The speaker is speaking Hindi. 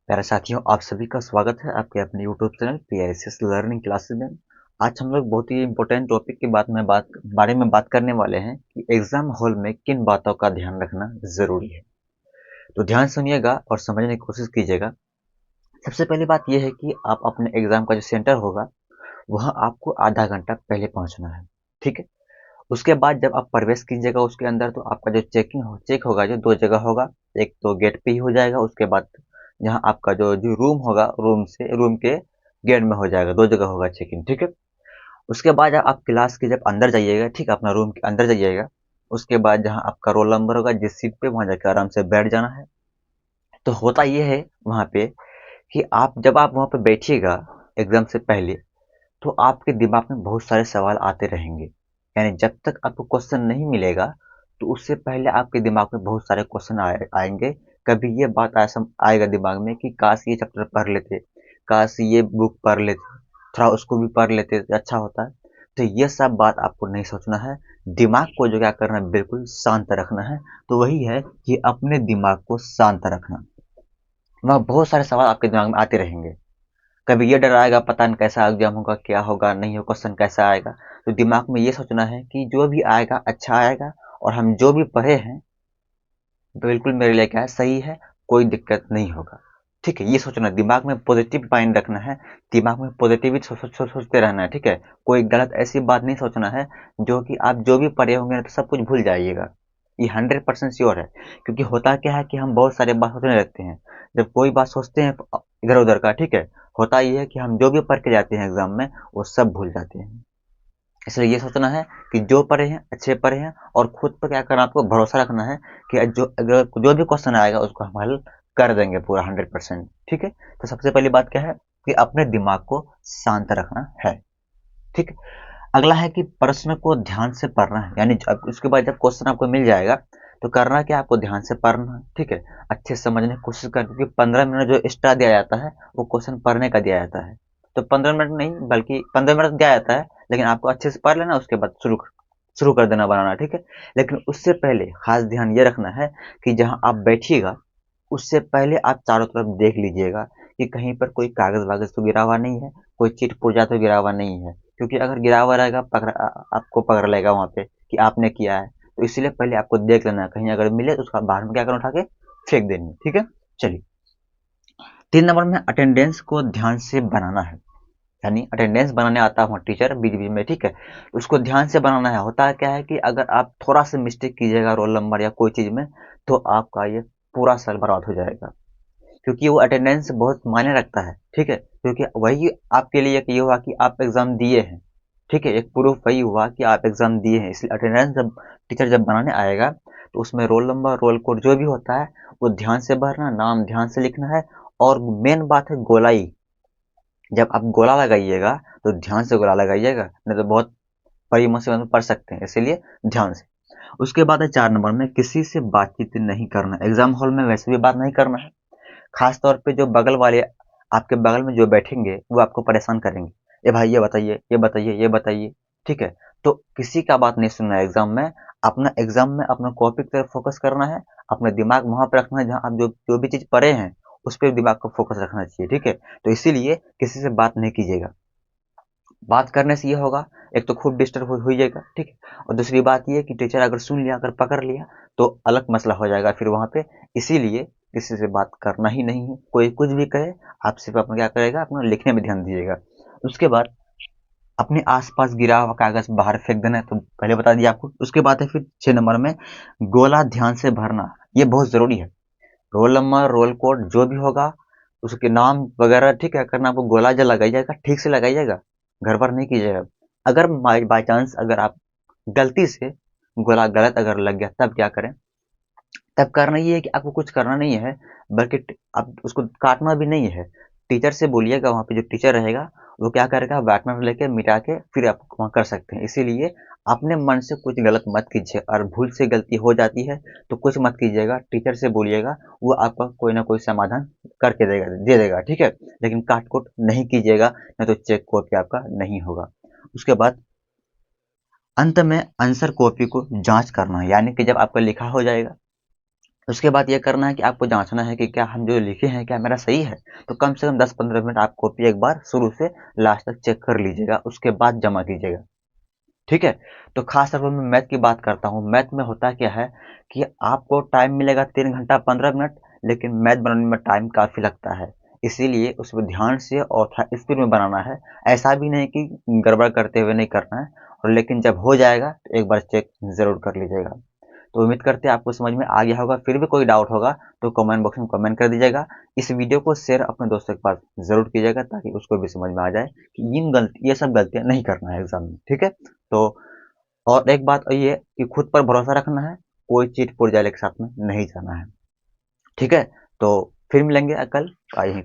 प्यारे साथियों, आप सभी का स्वागत है आपके अपने YouTube channel PISS learning classes में। आज हम लोग बहुत ही इम्पोर्टेंट टॉपिक की बारे में बात करने वाले हैं कि एग्जाम हॉल में किन बातों का ध्यान रखना जरूरी है। तो ध्यान सुनिएगा और समझने की कोशिश कीजिएगा। सबसे पहली बात यह है कि आप अपने एग्जाम का जो सेंटर होगा वहाँ आपको आधा घंटा पहले पहुँचना है। ठीक है। उसके बाद जब आप प्रवेश कीजिएगा उसके अंदर, तो आपका जो चेक होगा जो दो जगह होगा। एक तो गेट पे ही हो जाएगा, उसके बाद जहाँ आपका जो रूम होगा, रूम के गेट में हो जाएगा। दो जगह होगा चेक इन। ठीक है। उसके बाद आप क्लास के जब अंदर जाइएगा, ठीक, अपना रूम के अंदर जाइएगा। उसके बाद जहाँ आपका रोल नंबर होगा, जिस सीट पे, वहाँ जाकर आराम से बैठ जाना है। तो होता ये है वहाँ पे कि जब आप वहाँ पे बैठिएगा एग्जाम से पहले, तो आपके दिमाग में बहुत सारे सवाल आते रहेंगे। यानी जब तक आपको क्वेश्चन नहीं मिलेगा, तो उससे पहले आपके दिमाग में बहुत सारे क्वेश्चन आएंगे। कभी ये बात ऐसा आएगा दिमाग में कि काश ये चैप्टर पढ़ लेते, काश ये बुक पढ़ लेते, थोड़ा उसको भी पढ़ लेते तो अच्छा होता है। तो ये सब बात आपको नहीं सोचना है। दिमाग को जो क्या करना है, बिल्कुल शांत रखना है। तो वही है कि अपने दिमाग को शांत रखना। वह बहुत सारे सवाल आपके दिमाग में आते रहेंगे। कभी ये डर आएगा, पता नहीं कैसा एग्जाम होगा, क्या होगा, नहीं हो, क्वेश्चन कैसा आएगा। तो दिमाग में ये सोचना है कि जो भी आएगा अच्छा आएगा, और हम जो भी पढ़े हैं बिल्कुल मेरे लिए क्या है, सही है, कोई दिक्कत नहीं होगा। ठीक है, ये सोचना, दिमाग में पॉजिटिव माइंड रखना है। दिमाग में पॉजिटिविटी सोचते रहना है। ठीक है। कोई गलत ऐसी बात नहीं सोचना है जो कि आप जो भी पढ़े होंगे ना तो सब कुछ भूल जाइएगा। ये 100% श्योर है। क्योंकि होता क्या है कि हम बहुत सारे बात सोचने लगते हैं। जब कोई बात सोचते हैं इधर उधर का, ठीक है, होता ये है कि हम जो भी पढ़ के जाते हैं एग्जाम में वो सब भूल जाते हैं। इसलिए ये सोचना है कि जो पढ़े हैं अच्छे पढ़े हैं, और खुद पर क्या करना, आपको भरोसा रखना है कि जो भी क्वेश्चन आएगा उसको हम हल कर देंगे पूरा 100%। ठीक है। तो सबसे पहली बात क्या है कि अपने दिमाग को शांत रखना है। ठीक है। अगला है कि प्रश्न को ध्यान से पढ़ना है। यानी उसके बाद जब क्वेश्चन आपको मिल जाएगा, तो करना क्या, आपको ध्यान से पढ़ना है। ठीक है। अच्छे से समझने की कोशिश कर, क्योंकि 15 मिनट जो एक्स्ट्रा दिया जाता है वो क्वेश्चन पढ़ने का दिया जाता है। तो 15 मिनट नहीं, बल्कि 15 मिनट दिया जाता है, लेकिन आपको अच्छे से पढ़ लेना, उसके बाद शुरू कर देना बनाना। ठीक है। लेकिन उससे पहले खास ध्यान ये रखना है कि जहाँ आप बैठिएगा उससे पहले आप चारों तरफ देख लीजिएगा कि कहीं पर कोई कागज वागज तो गिरा हुआ नहीं है, कोई चिट पुर्जा तो गिरा हुआ नहीं है। क्योंकि अगर गिरा हुआ रहेगा, आपको पकड़ लेगा वहां पे कि आपने किया है। तो इसलिए पहले आपको देख लेना है, कहीं अगर मिले तो उसका बाहर में क्या करना, उठा के फेंक देनी है। ठीक है। चलिए, 3 नंबर में अटेंडेंस को ध्यान से बनाना है। यानी अटेंडेंस बनाने आता है टीचर बीच बीच में। ठीक है। उसको ध्यान से बनाना है। होता है क्या है कि अगर आप थोड़ा सा मिस्टेक कीजिएगा रोल नंबर या कोई चीज में, तो आपका ये पूरा साल बर्बाद हो जाएगा। क्योंकि वो अटेंडेंस बहुत मायने रखता है। ठीक है। क्योंकि वही आपके लिए एक ये हुआ कि आप एग्जाम दिए हैं। ठीक है। एक प्रूफ वही हुआ कि आप एग्जाम दिए हैं। इसलिए अटेंडेंस जब टीचर जब बनाने आएगा, तो उसमें रोल नंबर रोल कोड जो भी होता है वो ध्यान से भरना, नाम ध्यान से लिखना है। और मेन बात है गोलाई। जब आप गोला लगाइएगा तो ध्यान से गोला लगाइएगा, नहीं तो बहुत बड़ी मुसीबत में पड़ सकते हैं। इसीलिए ध्यान से। उसके बाद है 4 नंबर में, किसी से बातचीत नहीं करना। एग्जाम हॉल में वैसे भी बात नहीं करना है। खास तौर पे जो बगल वाले, आपके बगल में जो बैठेंगे वो आपको परेशान करेंगे। ए भाई ये बताइए, ये बताइए, ये बताइए। ठीक है। तो किसी का बात नहीं सुनना है एग्जाम में। अपना एग्जाम में अपना कॉपी की तरफ फोकस करना है। अपना दिमाग वहां पर रखना है जहां आप जो जो भी चीज पढ़े हैं उस पर दिमाग को फोकस रखना चाहिए। ठीक है। तो इसीलिए किसी से बात नहीं कीजिएगा। बात करने से ये होगा, एक तो खुद डिस्टर्ब हो जाएगा। ठीक है। और दूसरी बात ये कि टीचर अगर सुन लिया, अगर पकड़ लिया, तो अलग मसला हो जाएगा फिर वहां पे। इसीलिए किसी से बात करना ही नहीं है। कोई कुछ भी कहे, आप सिर्फ अपना क्या करेगा, अपना लिखने में ध्यान दीजिएगा। उसके बाद अपने आसपास गिरा हुआ कागज बाहर फेंक देना है, तो पहले बता दिया आपको। उसके बाद है फिर 6 नंबर में, गोला ध्यान से भरना। ये बहुत जरूरी है। रोल नंबर रोल कोड जो भी होगा, उसके नाम वगैरह, ठीक है, करना, आपको गोला जो लगाइएगा ठीक से लगाइएगा, गड़बड़ नहीं कीजिएगा। अगर बाई चांस अगर आप गलती से गोला गलत अगर लग गया, तब क्या करें। तब करना ये है कि आपको कुछ करना नहीं है, बल्कि आप उसको काटना भी नहीं है। टीचर से बोलिएगा, वहाँ पे जो टीचर रहेगा वो क्या करेगा, वाटनर लेके मिटा के फिर आप वहाँ कर सकते हैं। इसीलिए अपने मन से कुछ गलत मत कीजिए। और भूल से गलती हो जाती है तो कुछ मत कीजिएगा, टीचर से बोलिएगा, वो आपका कोई ना कोई समाधान करके दे देगा। ठीक है। लेकिन काट कुट नहीं कीजिएगा, नहीं तो चेक कॉपी आपका नहीं होगा। उसके बाद अंत में आंसर कॉपी को जांच करना है। यानी कि जब आपका लिखा हो जाएगा, उसके बाद ये करना है कि आपको जांचना है कि क्या हम जो लिखे हैं क्या मेरा सही है। तो कम से कम 10-15 मिनट आप कॉपी एक बार शुरू से लास्ट तक चेक कर लीजिएगा, उसके बाद जमा कीजिएगा। ठीक है। तो खास तौर पर मैं मैथ की बात करता हूँ। मैथ में होता क्या है कि आपको टाइम मिलेगा 3 घंटा 15 मिनट, लेकिन मैथ बनाने में टाइम काफ़ी लगता है। इसीलिए उसमें ध्यान से और थोड़ा स्पीड में बनाना है। ऐसा भी नहीं कि गड़बड़ करते हुए नहीं करना है, और लेकिन जब हो जाएगा तो एक बार चेक ज़रूर कर लीजिएगा। तो उम्मीद करते हैं आपको समझ में आ गया होगा। फिर भी कोई डाउट होगा तो कमेंट बॉक्स में कमेंट कर दीजिएगा। इस वीडियो को शेयर अपने दोस्तों के पास ज़रूर कीजिएगा, ताकि उसको भी समझ में आ जाए कि ये सब गलतियाँ नहीं करना है एग्जाम में। ठीक है। तो और एक बात ये है कि खुद पर भरोसा रखना है, कोई चीट पुर्जाले के साथ में नहीं जाना है। ठीक है। तो फिर मिलेंगे कल। बाय।